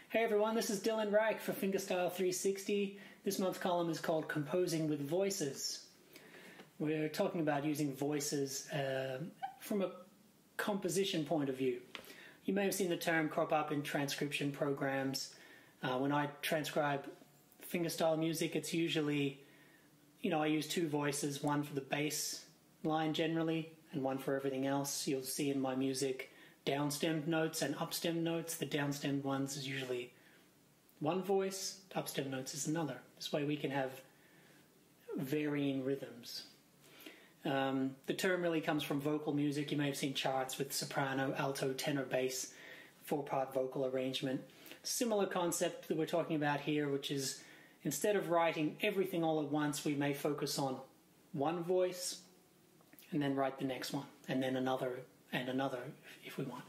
Hey everyone, this is Dylan Ryche for Fingerstyle 360. This month's column is called Composing with Voices. We're talking about using voices from a composition point of view. You may have seen the term crop up in transcription programs. When I transcribe fingerstyle music, it's usually, I use two voices, one for the bass line generally, and one for everything else. You'll see in my music downstemmed notes and upstemmed notes. The downstemmed ones is usually one voice, upstemmed notes is another. This way we can have varying rhythms. The term really comes from vocal music. You may have seen charts with soprano, alto, tenor, bass, four-part vocal arrangement. Similar concept that we're talking about here, which is instead of writing everything all at once, we may focus on one voice and then write the next one, and then another and another if we want.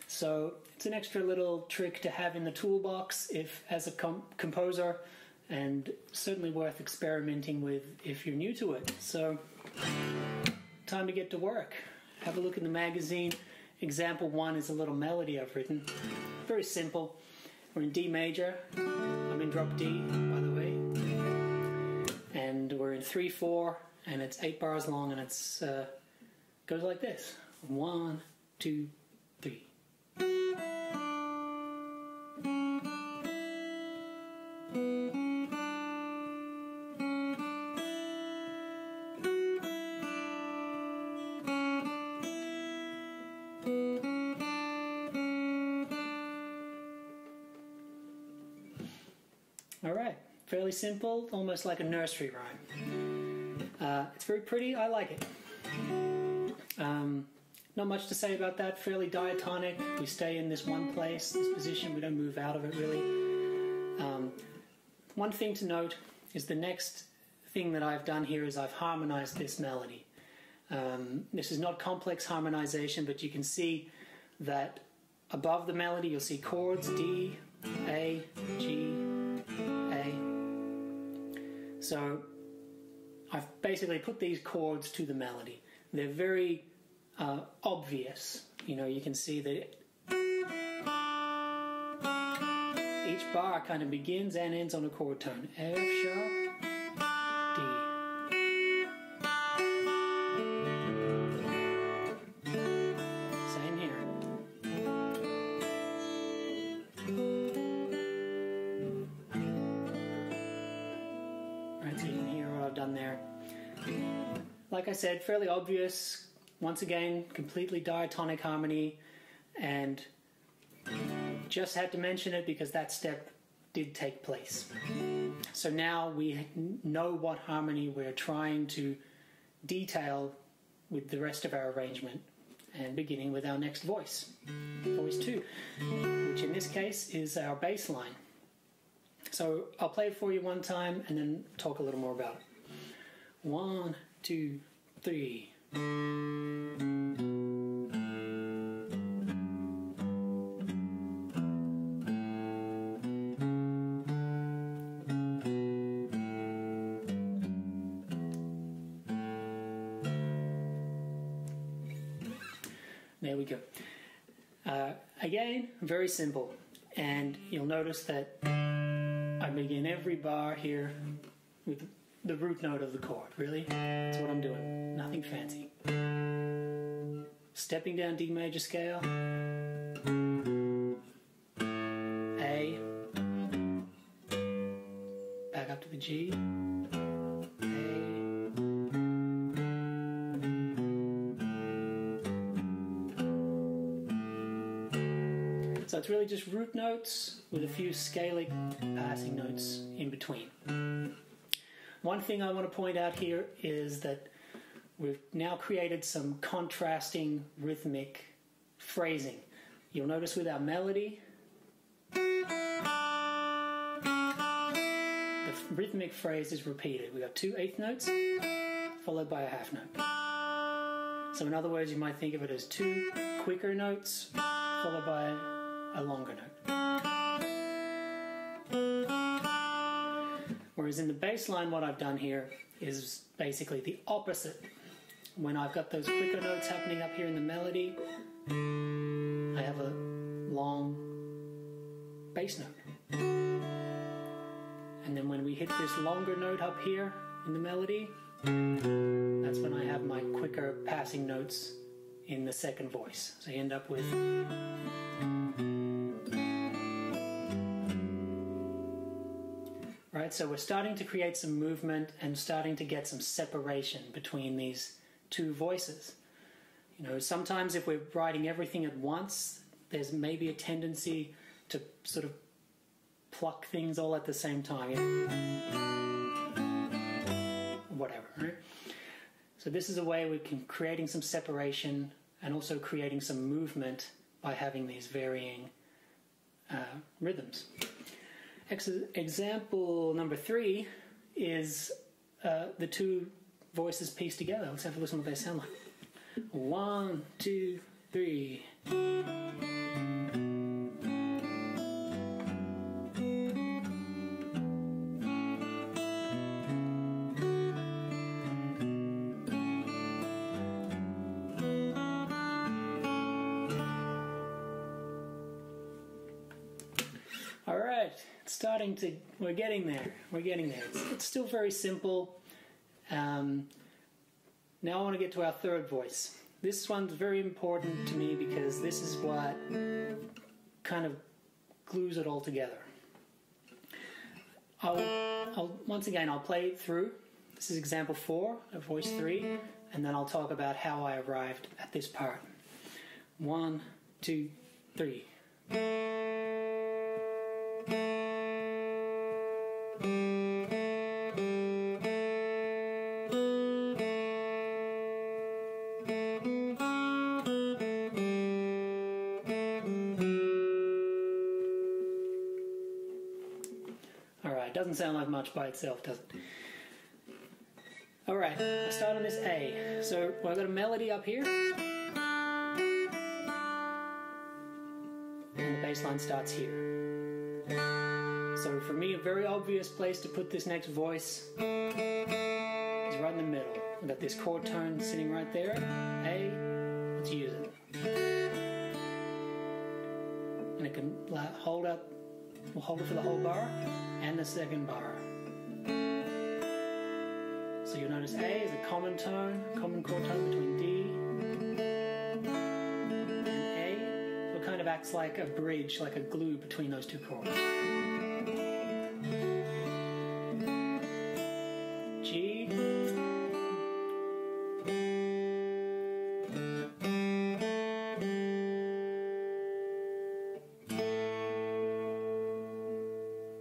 So it's an extra little trick to have in the toolbox if as a composer, and certainly worth experimenting with if you're new to it. So time to get to work. Have a look in the magazine. Example 1 is a little melody I've written. Very simple. We're in D major. I'm in drop D, by the way. And we're in 3/4, and it's 8 bars long, and it's goes like this. 1, 2, 3. Alright, fairly simple, almost like a nursery rhyme. It's very pretty, I like it. Not much to say about that, fairly diatonic. We stay in this one place, this position, we don't move out of it really. One thing to note is the next thing that I've done here is I've harmonized this melody. This is not complex harmonization, but you can see that above the melody you'll see chords, D, A, G, A. So I've basically put these chords to the melody. They're very obvious. You can see that each bar kind of begins and ends on a chord tone. F sharp, D. Same here. Right, so you can hear what I've done there. Like I said, fairly obvious. Once again, completely diatonic harmony, and just had to mention it because that step did take place. So now we know what harmony we're trying to detail with the rest of our arrangement, and beginning with our next voice, voice 2, which in this case is our bass line. So I'll play it for you one time and then talk a little more about it. 1, 2, 3. There we go. Again, very simple. And you'll notice that I begin every bar here with the root note of the chord. Really? That's what I'm doing. Nothing fancy. Stepping down D major scale. A. Back up to the G. So it's really just root notes with a few scalic passing notes in between. One thing I want to point out here is that we've now created some contrasting rhythmic phrasing. You'll notice with our melody, the rhythmic phrase is repeated. We've got 2 eighth notes followed by a half note. So in other words, you might think of it as 2 quicker notes followed by a longer note. Whereas in the bass line, what I've done here is basically the opposite. When I've got those quicker notes happening up here in the melody, I have a long bass note. And then when we hit this longer note up here in the melody, that's when I have my quicker passing notes in the second voice. So you end up with... Right, so we're starting to create some movement and starting to get some separation between these two voices. You know, sometimes if we're writing everything at once, there's maybe a tendency to sort of pluck things all at the same time. Whatever, right? So this is a way we can creating some separation and also creating some movement by having these varying rhythms. Example number 3 is the two voices pieced together. Let's have a listen to what they sound like. 1, 2, 3. All right, we're getting there. It's still very simple. Now I want to get to our third voice. This one's very important to me because this is what kind of glues it all together. Once again, I'll play it through. This is example 4 of voice 3, and then I'll talk about how I arrived at this part. 1, 2, 3. Doesn't sound like much by itself, does it? Alright, I'll start on this A. So I've got a melody up here, and the bass line starts here. So for me, a very obvious place to put this next voice is right in the middle. I've got this chord tone sitting right there. A, let's use it. And it can hold up. We'll hold it for the whole bar and the second bar. So you'll notice A is a common chord tone between D and A. So it kind of acts like a bridge, like a glue between those two chords. G.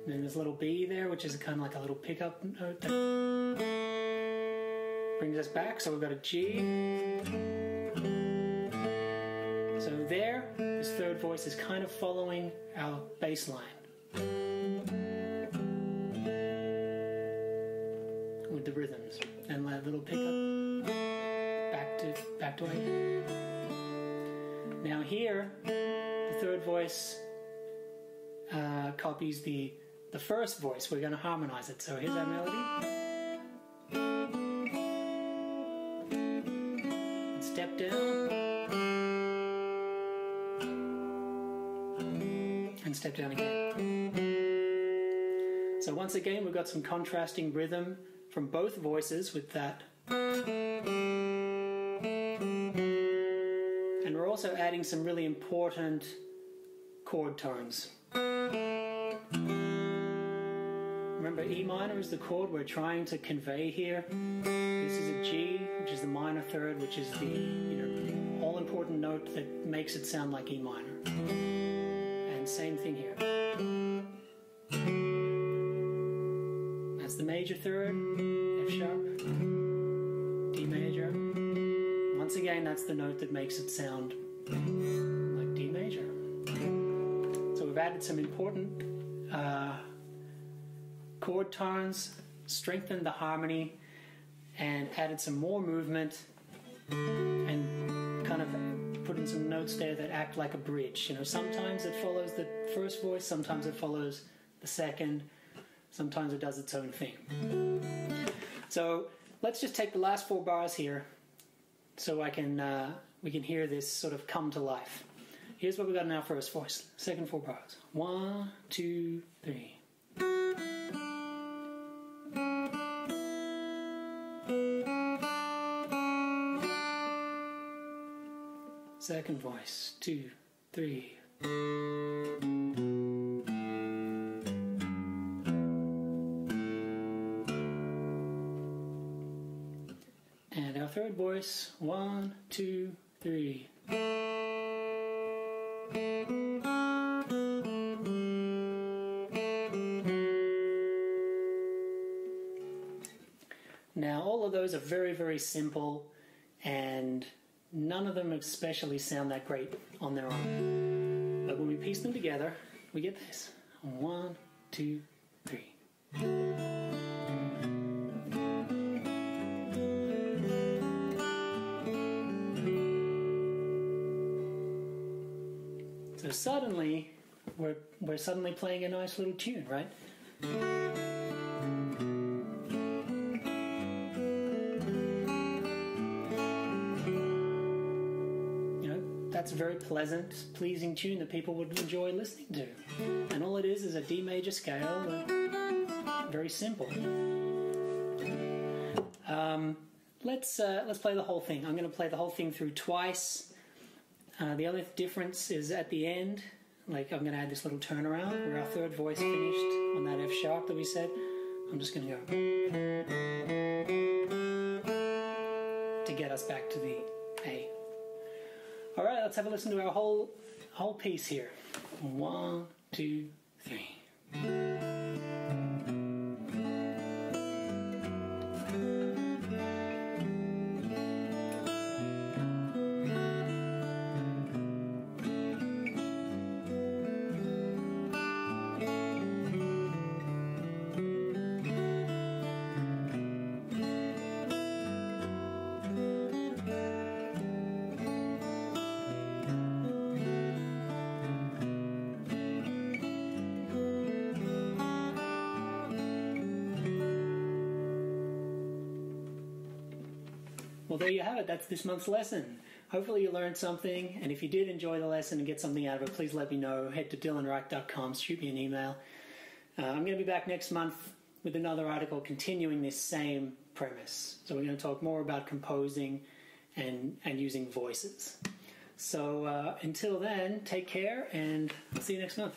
And there's a little B there, which is kind of like a little pickup note that brings us back. So we've got a G. So there, this third voice is kind of following our bass line with the rhythms, and that little pickup back to A. Now here, the third voice copies the first voice. We're going to harmonize it. So here's our melody. And step down. And step down again. So once again, we've got some contrasting rhythm from both voices with that. And we're also adding some really important chord tones. Remember, E minor is the chord we're trying to convey here. This is a G, which is the minor third, which is the all-important note that makes it sound like E minor. And same thing here. That's the major third, F sharp, D major. Once again, that's the note that makes it sound like D major. So we've added some important chord tones, strengthened the harmony, and added some more movement, and kind of put in some notes there that act like a bridge. You know, sometimes it follows the first voice, sometimes it follows the second, sometimes it does its own thing. So let's just take the last 4 bars here, so we can hear this sort of come to life. here's what we got in our first voice. Second 4 bars. 1, 2, 3. Second voice. 2, 3. And our third voice. 1, 2, 3. Now, all of those are very, very simple, and none of them especially sound that great on their own. But when we piece them together, we get this. 1, 2, 3. So suddenly, we're suddenly playing a nice little tune, right? That's a very pleasant, pleasing tune that people would enjoy listening to. And all it is a D major scale, very simple. Let's play the whole thing. I'm going to play the whole thing through twice. The only difference is at the end, like I'm going to add this little turnaround where our third voice finished on that F sharp that we said. I'm just going to go to get us back to the A. All right, let's have a listen to our whole piece here. 1, 2, 3. Well, there you have it. That's this month's lesson. Hopefully you learned something, and if you did enjoy the lesson and get something out of it, please let me know. Head to dylanryche.com, shoot me an email. I'm going to be back next month with another article continuing this same premise. So we're going to talk more about composing and using voices. So until then, take care, and I'll see you next month.